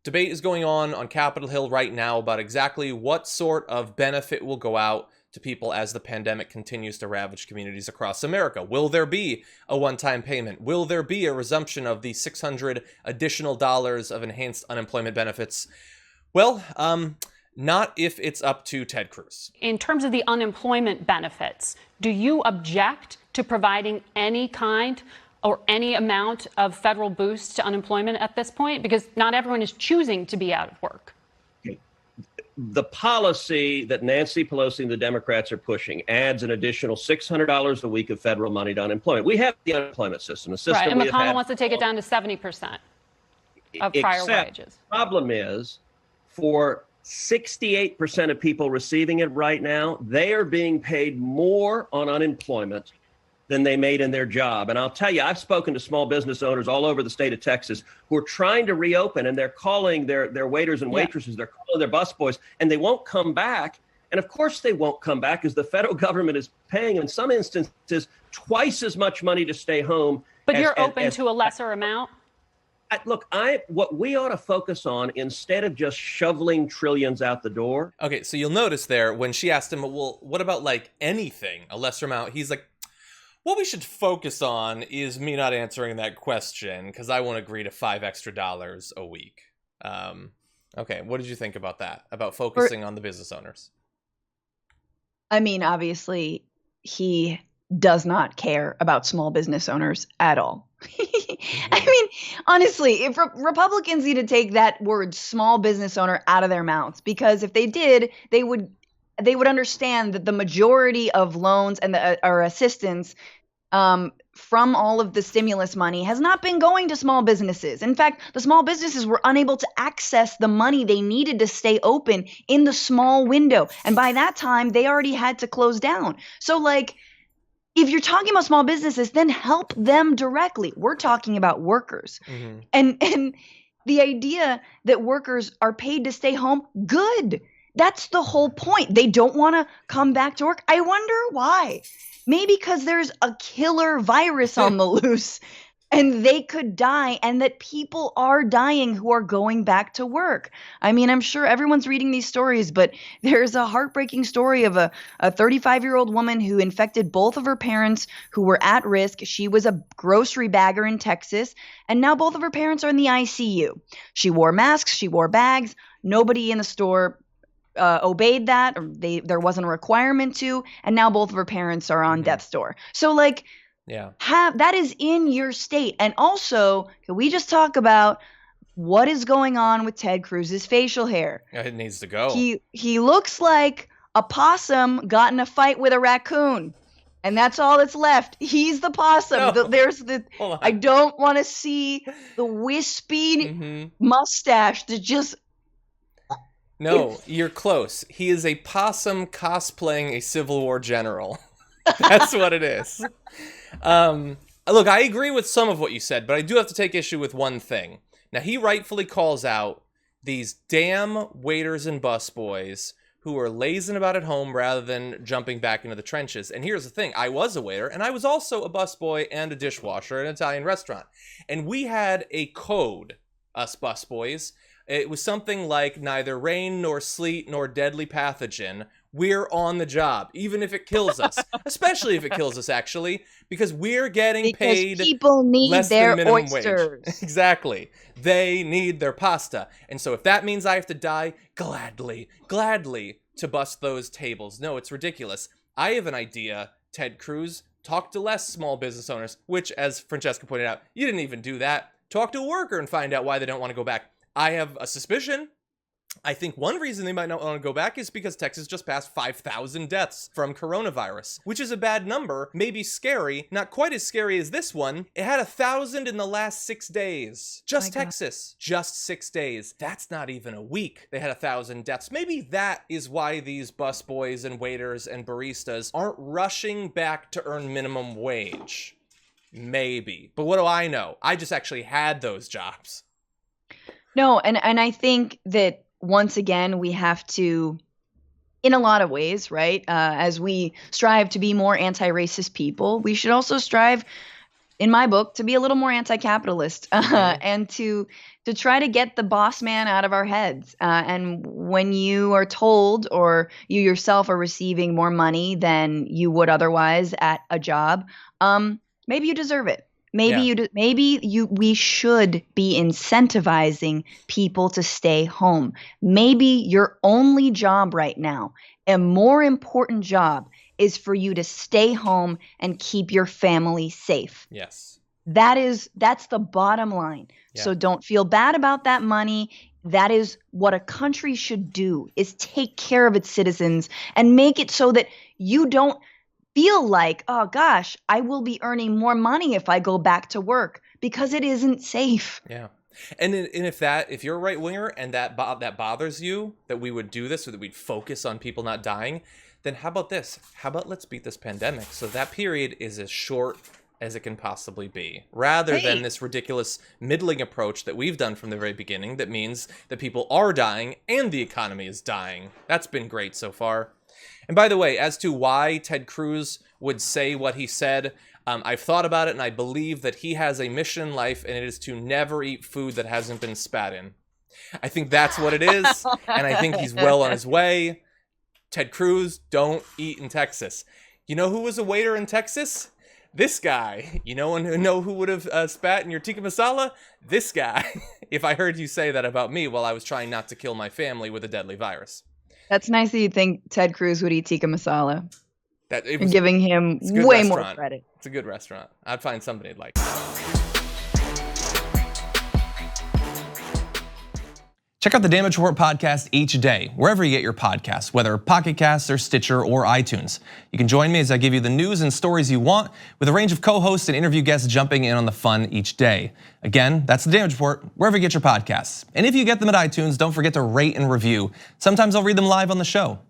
Debate is going on Capitol Hill right now about exactly what sort of benefit will go out to people as the pandemic continues to ravage communities across America. Will there be a one-time payment? Will there be a resumption of the $600 additional dollars of enhanced unemployment benefits? Well, not if it's up to Ted Cruz. In terms of the unemployment benefits, do you object to providing any kind or any amount of federal boost to unemployment at this point? Because not everyone is choosing to be out of work. The policy that Nancy Pelosi and the Democrats are pushing adds an additional $600 a week of federal money to unemployment. We have the unemployment system. Right, and McConnell wants to take it down to 70% of prior wages. The problem is, for 68% of people receiving it right now, they are being paid more on unemployment than they made in their job. And I'll tell you, I've spoken to small business owners all over the state of Texas who are trying to reopen, and they're calling their waiters and waitresses, they're calling their busboys, and they won't come back. And of course they won't come back, because the federal government is paying, in some instances, twice as much money to stay home. But you're open to a lesser amount? What we ought to focus on, instead of just shoveling trillions out the door. Okay, so you'll notice there, when she asked him, well, what about like anything, a lesser amount? He's like, what we should focus on is me not answering that question, because I won't agree to $5 extra a week. Okay, what did you think about that? About focusing on the business owners? I mean, obviously, he does not care about small business owners at all. I mean, honestly, if Republicans need to take that word "small business owner" out of their mouths, because if they did, they would understand that the majority of loans and or assistance from all of the stimulus money has not been going to small businesses. In fact, the small businesses were unable to access the money they needed to stay open in the small window. And by that time, they already had to close down. So, like, if you're talking about small businesses, then help them directly. We're talking about workers. Mm-hmm. And the idea that workers are paid to stay home, good. That's the whole point. They don't want to come back to work. I wonder why. Maybe because there's a killer virus on the loose and they could die, and that people are dying who are going back to work. I mean, I'm sure everyone's reading these stories, but there's a heartbreaking story of a 35-year-old woman who infected both of her parents who were at risk. She was a grocery bagger in Texas, and now both of her parents are in the ICU. She wore masks, she wore bags. Nobody in the store obeyed that, or there wasn't a requirement to, and now both of her parents are on death's door. So, like, that is in your state. And also, can we just talk about what is going on with Ted Cruz's facial hair? It needs to go. He looks like a possum got in a fight with a raccoon, and that's all that's left. He's the possum. No. I don't want to see the wispy mustache that just. No, you're close. He is a possum cosplaying a Civil War general. That's what it is. Look, I agree with some of what you said, but I do have to take issue with one thing. Now, he rightfully calls out these damn waiters and busboys who are lazing about at home rather than jumping back into the trenches. And here's the thing. I was a waiter, and I was also a busboy and a dishwasher at an Italian restaurant. And we had a code, us busboys. It was something like neither rain nor sleet nor deadly pathogen. We're on the job, even if it kills us. Especially if it kills us, actually, because we're getting paid people need less their than minimum oysters. Wage. Exactly. They need their pasta. And so if that means I have to die, gladly to bust those tables. No, it's ridiculous. I have an idea, Ted Cruz. Talk to less small business owners, which, as Francesca pointed out, you didn't even do that. Talk to a worker and find out why they don't want to go back. I have a suspicion. I think one reason they might not want to go back is because Texas just passed 5,000 deaths from coronavirus, which is a bad number, maybe scary, not quite as scary as this one. It had 1,000 in the last 6 days. Just Texas, just 6 days. That's not even a week. They had 1,000 deaths. Maybe that is why these busboys and waiters and baristas aren't rushing back to earn minimum wage. Maybe. But what do I know? I just actually had those jobs. No, and I think that once again, we have to, in a lot of ways, right, as we strive to be more anti-racist people, we should also strive in my book, to be a little more anti-capitalist and to try to get the boss man out of our heads. And when you are told, or you yourself are receiving more money than you would otherwise at a job, maybe you deserve it. We should be incentivizing people to stay home. Maybe your only job right now, a more important job, is for you to stay home and keep your family safe. Yes. That's the bottom line. Yeah. So don't feel bad about that money. That is what a country should do, is take care of its citizens and make it so that you don't feel like, oh gosh, I will be earning more money if I go back to work, because it isn't safe. Yeah. And if you're a right winger and that bothers you, that we would do this, or that we'd focus on people not dying, then how about this? How about let's beat this pandemic so that period is as short as it can possibly be, rather than this ridiculous middling approach that we've done from the very beginning that means that people are dying and the economy is dying. That's been great so far. And by the way, as to why Ted Cruz would say what he said, I've thought about it, and I believe that he has a mission in life, and it is to never eat food that hasn't been spat in. I think that's what it is, and I think he's well on his way. Ted Cruz, don't eat in Texas. You know who was a waiter in Texas? This guy. You know who would have spat in your tikka masala? This guy. If I heard you say that about me while I was trying not to kill my family with a deadly virus. That's nice that you think Ted Cruz would eat tikka masala. And giving him way more credit. It's a good restaurant. I'd find somebody I'd like. Check out the Damage Report podcast each day, wherever you get your podcasts, whether Pocket Casts or Stitcher or iTunes. You can join me as I give you the news and stories you want, with a range of co-hosts and interview guests jumping in on the fun each day. Again, that's the Damage Report, wherever you get your podcasts. And if you get them at iTunes, don't forget to rate and review. Sometimes I'll read them live on the show.